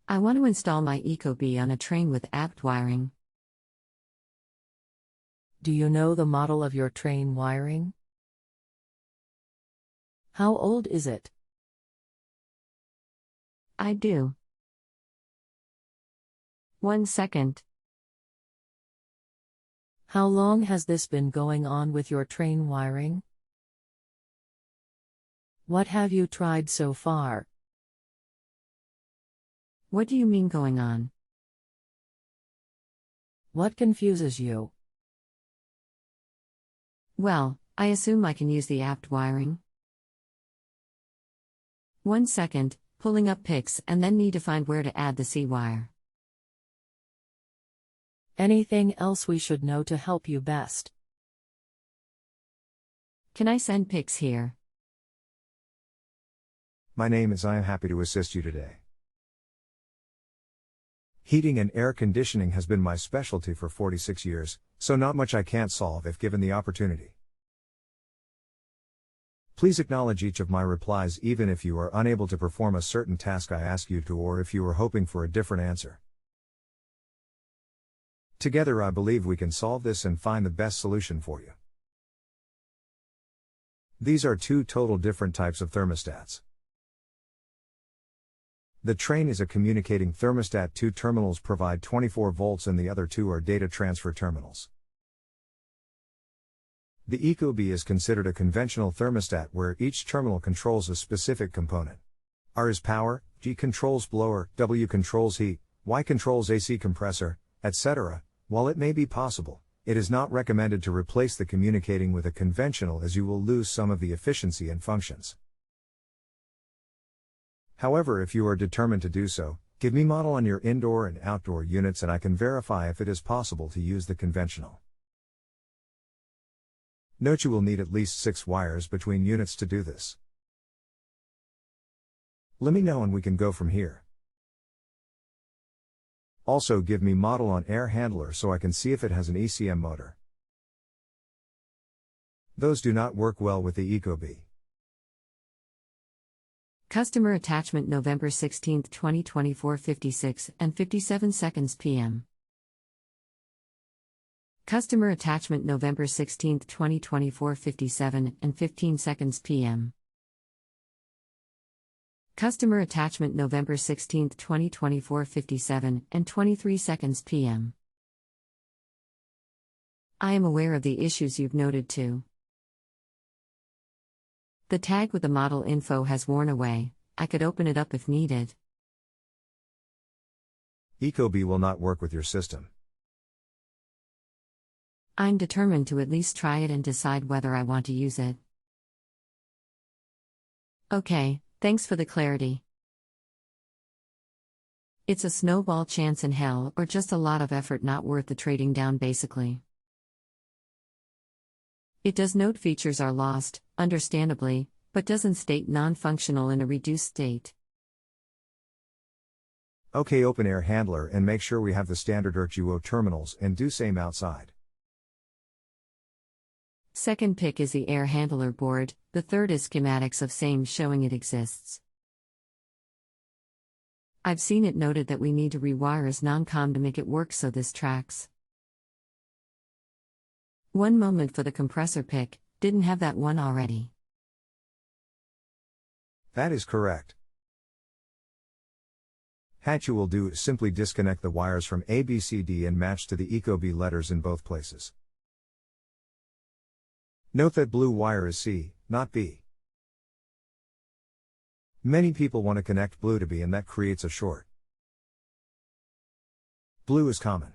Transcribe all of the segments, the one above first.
I want to install my Ecobee on a Trane with apt wiring. Do you know the model of your Trane wiring? How old is it? I do. 1 second. How long has this been going on with your Trane wiring? What have you tried so far? What do you mean going on? What confuses you? Well, I assume I can use the apt wiring. 1 second, pulling up pics and then need to find where to add the C wire. Anything else we should know to help you best? Can I send pics here? My name is I am happy to assist you today. Heating and air conditioning has been my specialty for 46 years, so not much I can't solve if given the opportunity. Please acknowledge each of my replies even if you are unable to perform a certain task I ask you to or if you are hoping for a different answer. Together I believe we can solve this and find the best solution for you. These are two total different types of thermostats. The Trane is a communicating thermostat. 2 terminals provide 24 volts and the other 2 are data transfer terminals. The Ecobee is considered a conventional thermostat where each terminal controls a specific component. R is power, G controls blower, W controls heat, Y controls AC compressor, etc. While it may be possible, it is not recommended to replace the communicating with a conventional as you will lose some of the efficiency and functions. However, if you are determined to do so, give me model on your indoor and outdoor units and I can verify if it is possible to use the conventional. Note you will need at least 6 wires between units to do this. Let me know and we can go from here. Also give me model on air handler so I can see if it has an ECM motor. Those do not work well with the Ecobee. Customer attachment November 16, 2024 56 and 57 seconds p.m. Customer attachment November 16, 2024 57 and 15 seconds p.m. Customer attachment November 16, 2024 57 and 23 seconds p.m. I am aware of the issues you've noted too. The tag with the model info has worn away. I could open it up if needed. Ecobee will not work with your system. I'm determined to at least try it and decide whether I want to use it. Okay, thanks for the clarity. It's a snowball chance in hell or just a lot of effort not worth the trading down basically. It does note features are lost, understandably, but doesn't state non-functional in a reduced state. Okay, open air handler and make sure we have the standard ERT-UO terminals and do same outside. Second pick is the air handler board, the third is schematics of same showing it exists. I've seen it noted that we need to rewire as non-com to make it work so this tracks. One moment for the compressor pick, didn't have that one already. That is correct. What you will do is simply disconnect the wires from A, B, C, D and match to the Ecobee letters in both places. Note that blue wire is C, not B. Many people want to connect blue to B and that creates a short. Blue is common.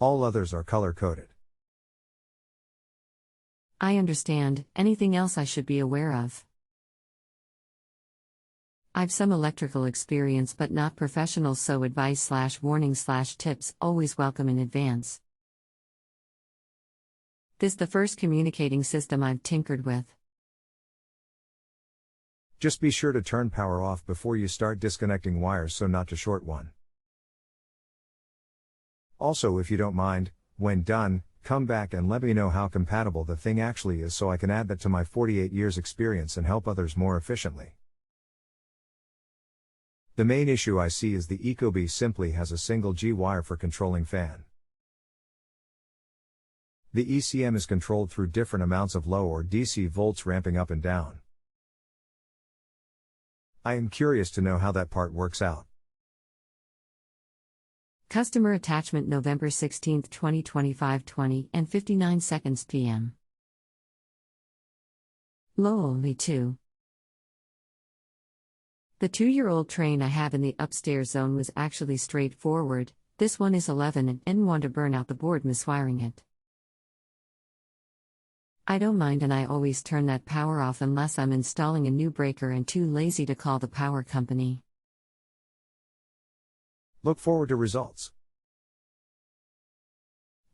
All others are color-coded. I understand. Anything else I should be aware of? I've some electrical experience but not professional, so advice/warning/tips always welcome in advance. This the first communicating system I've tinkered with. Just be sure to turn power off before you start disconnecting wires so not to short one. Also, if you don't mind, when done, come back and let me know how compatible the thing actually is so I can add that to my 48 years experience and help others more efficiently. The main issue I see is the Ecobee simply has a single G wire for controlling fan. The ECM is controlled through different amounts of low or DC volts ramping up and down. I am curious to know how that part works out. Customer attachment November 16, 2025 20:59 p.m. Low only 2. The 2-year-old Trane I have in the upstairs zone was actually straightforward. This one is 11 and didn't want to burn out the board miswiring it. I don't mind, and I always turn that power off unless I'm installing a new breaker and too lazy to call the power company. Look forward to results.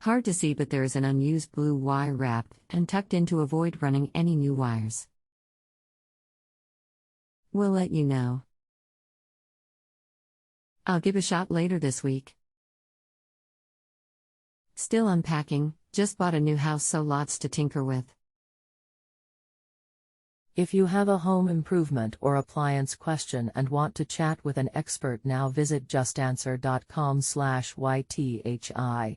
Hard to see, but there is an unused blue wire wrapped and tucked in to avoid running any new wires. We'll let you know. I'll give a shot later this week. Still unpacking, just bought a new house, so lots to tinker with. If you have a home improvement or appliance question and want to chat with an expert now, visit justanswer.com/ythi.